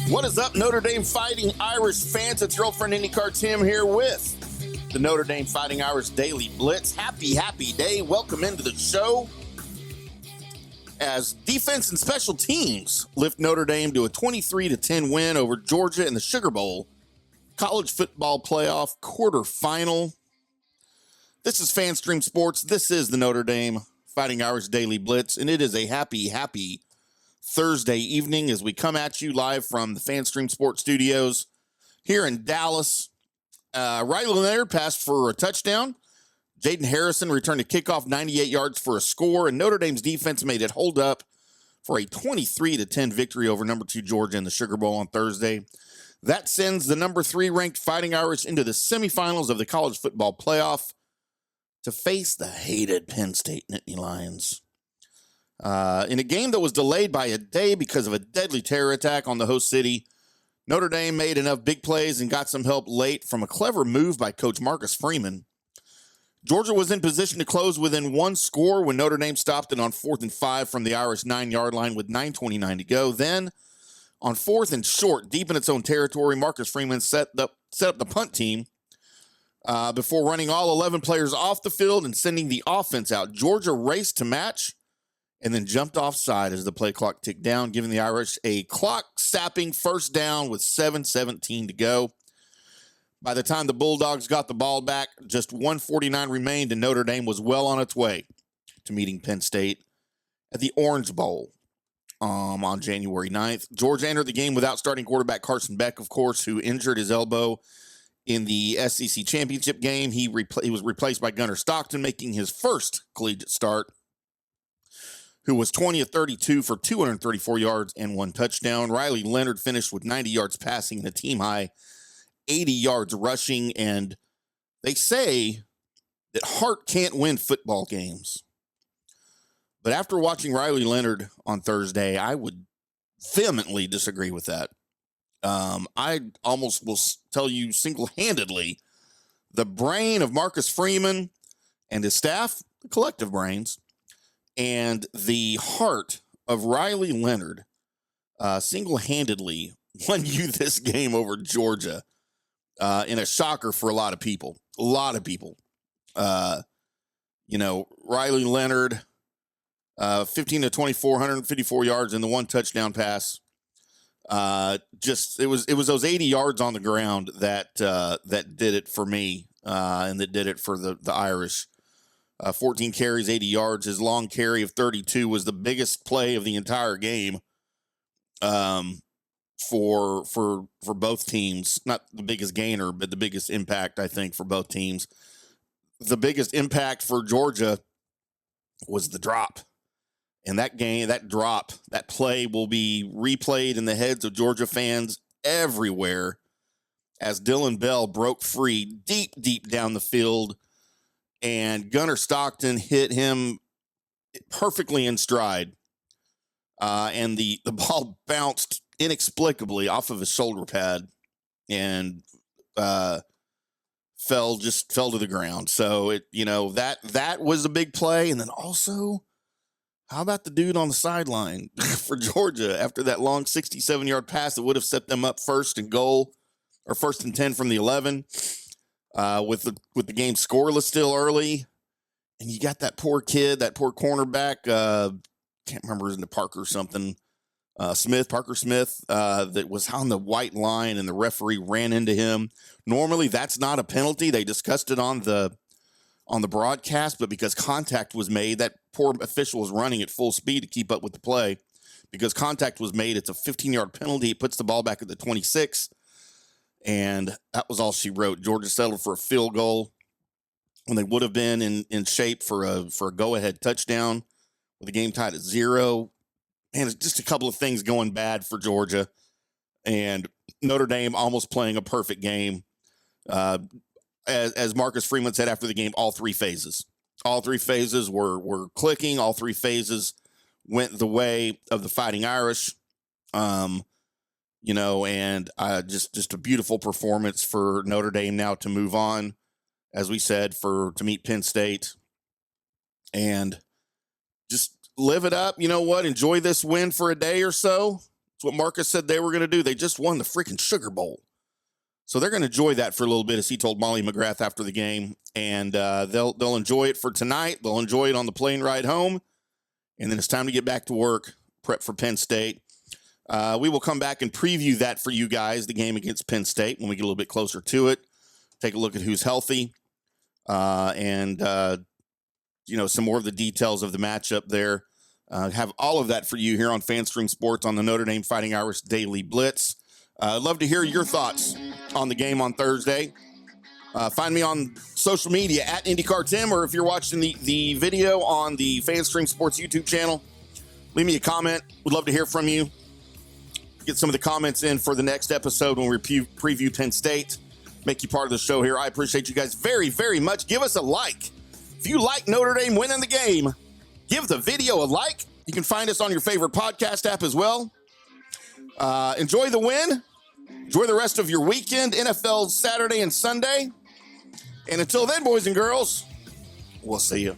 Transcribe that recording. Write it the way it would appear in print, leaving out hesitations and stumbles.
What is up, Notre Dame Fighting Irish fans? It's your old friend IndyCar Timm here with the Notre Dame Fighting Irish Daily Blitz. Happy day. Welcome into the show. As defense and special teams lift Notre Dame to a 23-10 win over Georgia in the Sugar Bowl college football playoff quarterfinal. This is FanStream Sports. This is the Notre Dame Fighting Irish Daily Blitz, and it is a happy Thursday evening as we come at you live from the FanStream Sports studios here in Dallas. Riley Leonard passed for a touchdown. Jaden Harrison returned a kickoff 98 yards for a score, and Notre Dame's defense made it hold up for a 23-10 victory over number 2 Georgia in the Sugar Bowl on Thursday. That sends the number 3 ranked Fighting Irish into the semifinals of the college football playoff to face the hated Penn State Nittany Lions. In a game that was delayed by a day because of a deadly terror attack on the host city, Notre Dame made enough big plays and got some help late from a clever move by Coach Marcus Freeman. Georgia was in position to close within one score when Notre Dame stopped it on 4th and 5 from the Irish 9-yard line with 9:29 to go. Then, on 4th and short, deep in its own territory, Marcus Freeman set up the punt team before running all 11 players off the field and sending the offense out. Georgia raced to match and then jumped offside as the play clock ticked down, giving the Irish a clock-sapping first down with 7:17 to go. By the time the Bulldogs got the ball back, just 1:49 remained, and Notre Dame was well on its way to meeting Penn State at the Orange Bowl on January 9th. Georgia entered the game without starting quarterback Carson Beck, of course, who injured his elbow in the SEC championship game. He was replaced by Gunnar Stockton, making his first collegiate start, who was 20 of 32 for 234 yards and 1 touchdown. Riley Leonard finished with 90 yards passing and a team-high 80 yards rushing, and they say that heart can't win football games. But after watching Riley Leonard on Thursday, I would vehemently disagree with that. I almost will tell you single-handedly, the brain of Marcus Freeman and his staff, the collective brains, and the heart of Riley Leonard single-handedly won you this game over Georgia in a shocker for a lot of people. Riley Leonard, 15 of 24, 154 yards and the 1 touchdown pass. It was those 80 yards on the ground that did it for me, and that did it for the Irish. 14 carries, 80 yards. His long carry of 32 was the biggest play of the entire game. For both teams, not the biggest gainer, but the biggest impact, I think, for both teams. The biggest impact for Georgia was the drop. And that play will be replayed in the heads of Georgia fans everywhere as Dylan Bell broke free deep down the field, and Gunnar Stockton hit him perfectly in stride. And the ball bounced inexplicably off of his shoulder pad and fell to the ground. So that was a big play. And then also, how about the dude on the sideline for Georgia after that long 67-yard pass that would have set them up 1st and goal, or 1st and 10 from the 11, with the game scoreless still early, and you got that poor kid, that poor cornerback, can't remember his name, Parker Smith, that was on the white line, and the referee ran into him. Normally, that's not a penalty. They discussed it on the broadcast, but because contact was made, that poor official was running at full speed to keep up with the play. Because contact was made, it's a 15-yard penalty. It puts the ball back at the 26, and that was all she wrote. Georgia settled for a field goal when they would have been in shape for a go-ahead touchdown with the game tied at 0. And it's just a couple of things going bad for Georgia, and Notre Dame almost playing a perfect game. As Marcus Freeman said after the game, all three phases were clicking. All 3 phases went the way of the Fighting Irish. And just a beautiful performance for Notre Dame now to move on, as we said, to meet Penn State. And just live it up. You know what? Enjoy this win for a day or so. That's what Marcus said they were going to do. They just won the freaking Sugar Bowl. So they're going to enjoy that for a little bit, as he told Molly McGrath after the game. And they'll enjoy it for tonight. They'll enjoy it on the plane ride home. And then it's time to get back to work, prep for Penn State. We will come back and preview that for you guys, the game against Penn State, when we get a little bit closer to it. Take a look at who's healthy and some more of the details of the matchup there. Have all of that for you here on FanStream Sports on the Notre Dame Fighting Irish Daily Blitz. I'd love to hear your thoughts on the game on Thursday. Find me on social media at IndyCar Timm, or if you're watching the video on the FanStream Sports YouTube channel, leave me a comment. Would love to hear from you. Get some of the comments in for the next episode when we preview Penn State. Make you part of the show here. I appreciate you guys very, very much. Give us a like. If you like Notre Dame winning the game, give the video a like. You can find us on your favorite podcast app as well. Enjoy the win. Enjoy the rest of your weekend, NFL Saturday and Sunday. And until then, boys and girls, we'll see you.